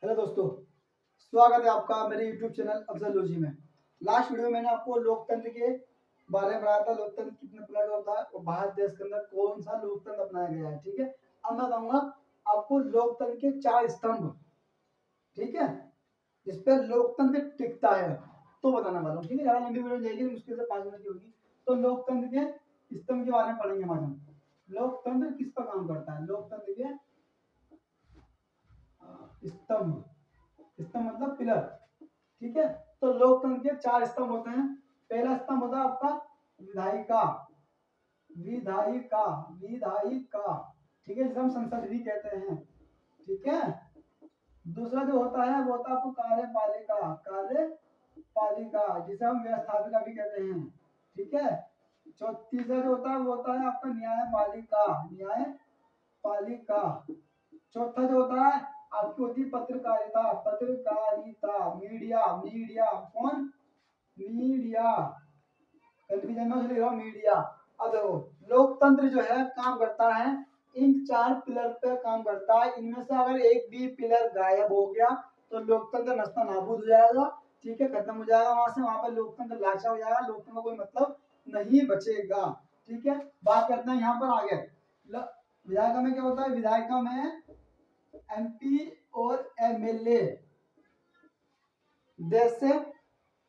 Hello दोस्तों, स्वागत है आपका मेरे YouTube चैनल अफजलॉजी में। लास्ट वीडियो में मैंने आपको लोकतंत्र के बारे में बताया था, लोकतंत्र कितने प्रकार का होता है और भारत देश के अंदर कौन सा लोकतंत्र अपनाया गया है। ठीक है, अब मैं बताऊंगा आपको लोकतंत्र के 4 स्तंभ, ठीक है, जिस पर लोकतंत्र टिकता है तो बताने वाला हूँ। ठीक है, ज्यादा लंबी वीडियो जाएगी, मुश्किल से 5 मिनट की होगी। तो लोकतंत्र के स्तंभ के बारे में पढ़ेंगे आज हम। लोकतंत्र किस पर काम करता है, लोकतंत्र के स्तंभ, स्तंभ मतलब पिलर। ठीक है, तो लोकतंत्र के 4 स्तंभ होते हैं। पहला स्तंभ होता है आपका विधायिका, विधायिका, विधायिका, ठीक है, जिसे हम संसद भी कहते हैं। ठीक है, दूसरा जो होता है वो होता है आपको कार्यपालिका, कार्यपालिका, जिसे हम व्यवस्थापिका भी कहते हैं। ठीक है, तीसरा जो होता है वो होता है आपका न्यायपालिका, न्यायपालिका। चौथा जो होता है आपकी होती है पत्रकारिता, पत्रकारिता, मीडिया, मीडिया, कौन, मीडिया, कंफ्यूजन में लिख रहा हूं मीडिया। अब देखो लोकतंत्र जो है काम करता है इन 4 पिलर पे काम करता है। इनमें से अगर एक भी पिलर गायब हो गया तो लोकतंत्र नस्ता नाबूद हो जाएगा। ठीक है, खत्म हो जाएगा, वहां पर लोकतंत्र लाचा हो जाएगा, लोकतंत्र का कोई मतलब नहीं बचेगा। ठीक है, बात करते हैं यहाँ पर आगे। विधायिका में क्या होता है, विधायिका में एमपी और एमएलए, देश से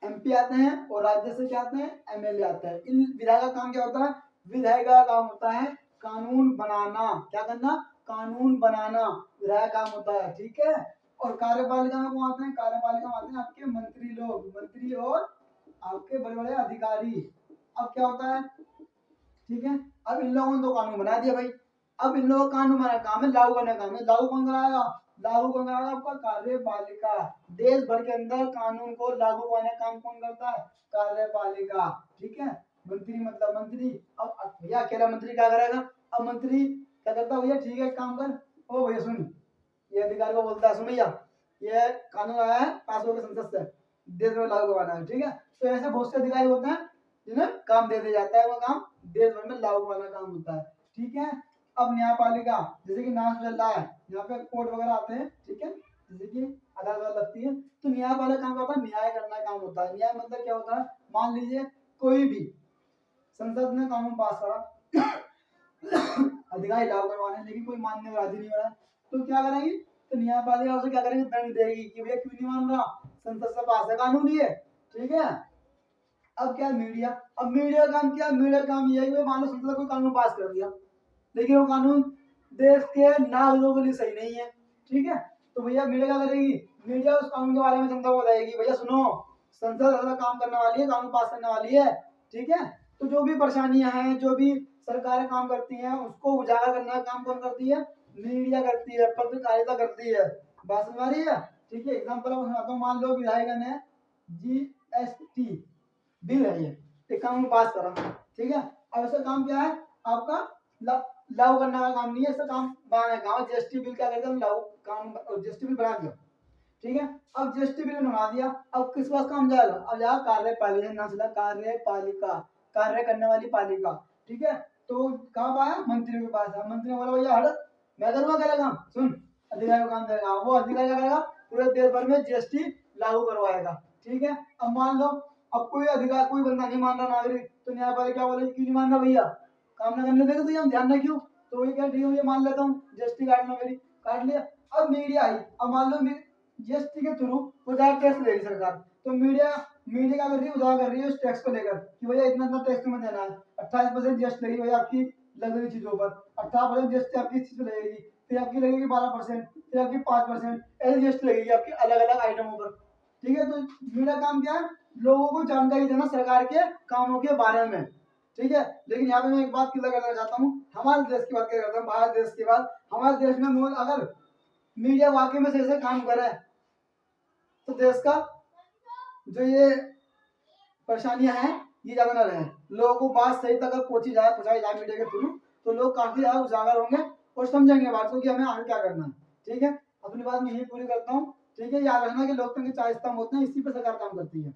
एमपी आते हैं और राज्य से क्या आते हैं, एमएलए आते हैं। इन विधायक का काम क्या होता है, विधायक का काम होता है कानून बनाना, क्या करना, कानून बनाना, विधायक काम होता है। ठीक है, और कार्यपालिका में कौन आते हैं, कार्यपालिका में आते हैं आपके मंत्री लोग, मंत्री और आपके बड़े बड़े अधिकारी। अब क्या होता है, ठीक है, अब इन लोगों ने तो कानून बना दिया भाई, अब इन लोगों का कानून बना काम है लागू करने का काम है। लागू कौन कराएगा, लागू कौन कराएगा, आपका कार्यपालिका। देश भर के अंदर कानून को लागू करने का काम कौन करता है, कार्यपालिका। ठीक है, मंत्री मतलब मंत्री। अब भैया अकेला मंत्री क्या करेगा, अब मंत्री क्या करता है, भैया ठीक है काम कर, ओ भैया सुन, ये अधिकारी को बोलता है सुन भैया ये कानून आया है पास हो गया संसद से, देश में लागू करवाना है। ठीक है, तो ऐसे बहुत से अधिकारी होते हैं जिन्हें काम दे दिया जाता है, वो काम देश भर में लागू करना काम होता है। ठीक है, अब न्यायपालिका, जैसे कि नाम चल रहा है यहाँ पे कोर्ट वगैरह आते हैं, ठीक है, जैसे कि अदालत लगती है, तो न्यायपालिका काम होता है न्याय करना काम होता है। न्याय मतलब क्या होता है, मान लीजिए कोई भी संसद ने कानून पास करा अधिकारी लागू करवाने, लेकिन कोई मानने को राजी नहीं हो रहा है, तो क्या करेंगे, तो न्यायपालिका उसे क्या करेंगे, दंड देगी कि भैया क्यों नहीं मान रहा, संसद से पास है कानून ये। ठीक है, अब क्या मीडिया, अब मीडिया काम क्या, मीडिया काम ये है कि मान लो संसद ने कोई कानून पास कर दिया, लेकिन वो कानून देश के नागरिकों के लिए सही नहीं है। ठीक है, तो भैया मीडिया क्या करेगी, मीडिया उस कानून के बारे में जनता को बताएगी, भैया सुनो संसद ऐसा काम करने वाली है, कानून पास करने वाली है। ठीक है, तो जो भी परेशानियां हैं, जो भी सरकारें काम करती हैं, उसको उजागर करने का काम कौन करती है, मीडिया करती है, पत्रकारिता करती है। बात समझ आ रही है। ठीक है, एग्जाम्पल मैं सुनाता हूँ। मान लो विधायक ने जीएसटी बिल है ये कानून पास करा। ठीक है, अब ऐसा काम क्या है आपका, लागू करने का काम नहीं है, ऐसा काम बनाने का काम। जीएसटी बिल क्या करते हैं, लागू कानून, जीएसटी बिल बना दिया। ठीक है, अब जीएसटी बिल बना दिया, अब किस पास काम जाएगा, अब जाएगा कार्यपालिका, नाम सुना, कार्यपालिका, कार्य करने वाली पालिका। ठीक है, तो कहाँ आया, मंत्री के पास आया, मंत्री ने बोला भैया हट मैं करूंगा क्या काम, सुन अधिकारी को काम देगा, वो अधिकारी क्या करेगा, पूरे देश भर में जीएसटी लागू करवाएगा। ठीक है, अब मान लो अब कोई अधिकार, कोई बंदा नहीं मान रहा नागरिक, तो न्यायपालिका क्या बोले, क्यों नहीं मान रहा भैया, काम ना करने देगा, तो हम ध्यान रखियो, तो ये क्या, ठीक है ये मान लेता हूँ, जीएसटी काट लो मेरी, काट लिया। अब मीडिया आई, अब मान लो जीएसटी के थ्रू वो जाकर टैक्स लेगी सरकार, तो मीडिया मीडिया क्या कर रही है, उजागर कर रही है उस टैक्स को लेकर कि भैया इतना इतना टैक्स तुम्हें देना है। 28% जीएसटी लगेगी भैया आपकी लग्जरी चीजों पर, 18% जीएसटी आपकी इस चीज पर लगेगी, फिर आपकी लगेगी 12%, फिर आपकी 5%, ऐसी जीएसटी लगेगी आपकी अलग अलग आइटमों पर। ठीक है, तो मीडिया काम क्या है, लोगों को जानकारी देना सरकार के कामों के बारे में। ठीक है, लेकिन यहाँ पे मैं एक बात क्लियर करना चाहता हूँ, हमारे देश की बात करता हूँ, भारत देश की बात। हमारे देश में अगर मीडिया वाकई में सही से काम करे तो देश का जो ये परेशानियां हैं ये ज्यादा ना रहे, लोगों को बात सही तक पहुंचाई जाए मीडिया के थ्रू, तो लोग काफी ज्यादा उजागर होंगे और समझेंगे बात को कि हमें आगे क्या करना है। ठीक है, अपनी बात मैं यही पूरी करता हूँ। ठीक है, याद रखना कि लोकतंत्र के 4 स्तंभ होते हैं, इसी पर सरकार काम करती है।